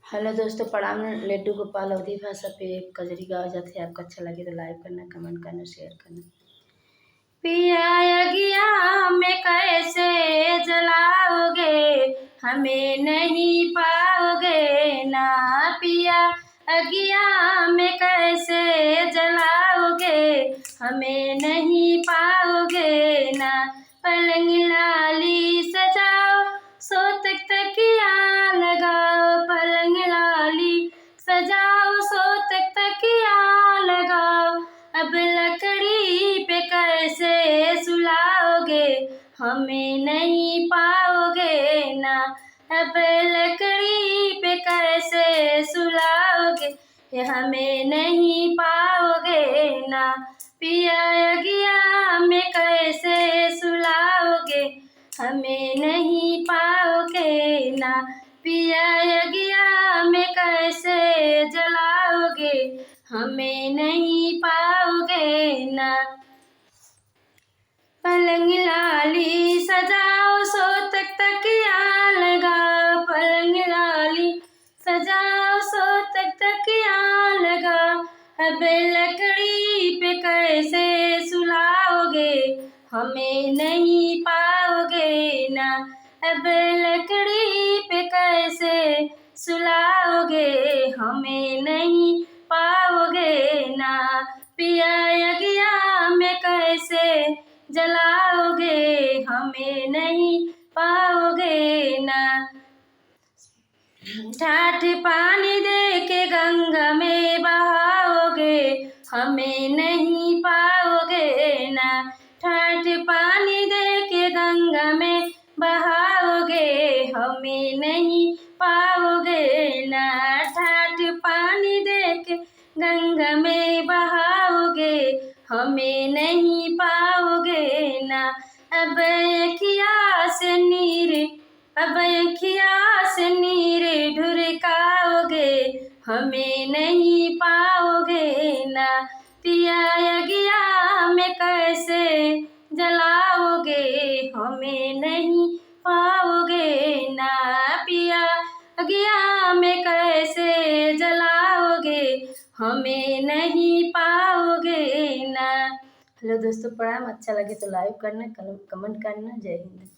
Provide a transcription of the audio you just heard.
Hello दोस्तों, प्रणाम। लड्डू गोपाल अवधी भाषा पे एक कजरी गाओ जाते हैं। आपको अच्छा लगे तो लाइक करना, कमेंट करना, शेयर करना। पिया अगिया में कैसे जलाओगे, हमें नहीं पाओगे ना। पिया अगिया में कैसे जलाओगे, हमें नहीं पाओगे ना। पलंग लाली सजाओ, सो तक तकिया लगाओ। पलंग लाली सजाओ, सो तक तकिया लगाओ। अब लकड़ी पे कैसे सुलाओगे, हमें नहीं पाओगे ना। अब लकड़ी पे कैसे सुलाओगे, हमें नहीं पाओगे ना। पिया अगिया में कैसे सुलाओगे, हमें नहीं पाओगे ना। पिया अगिया में कैसे जलाओगे, हमें नहीं पाओगे ना। पलंग लाली सजाओ, सो तक तकिया लगाओ। पलंग लाली सजाओ, सो तक तकिया लगाओ। अब लकड़ी पे कैसे सुलाओगे, हमें नहीं पाओगे ना। अब लकड़ी पे कैसे सुलाओगे, हमें नहीं पाओगे ना। पिया अगिया में कैसे जलाओगे, हमें नहीं पाओगे ना। ठाठ पानी दे के गंगा में बहाओगे, हमें नहीं पाओगे ना। ठाठ पानी दे के गंगा में बहाओगे, हमें नहीं पाओगे ना। ठाठ पानी दे के गंगा में बहाओगे, हमें नहीं पाओगे ना। अब अखिया से नीर, अब अखिया से नीर ढुरकाओगे, हमें नहीं पाओगे ना। पिया अगिया में कैसे जलाओगे, हमें नहीं पाओगे ना। पिया अगिया में कैसे जलाओगे, हमें नहीं पाओगे ना। हेलो दोस्तों, प्रणाम। अच्छा लगे तो लाइक करना, कमेंट करना। जय हिंद।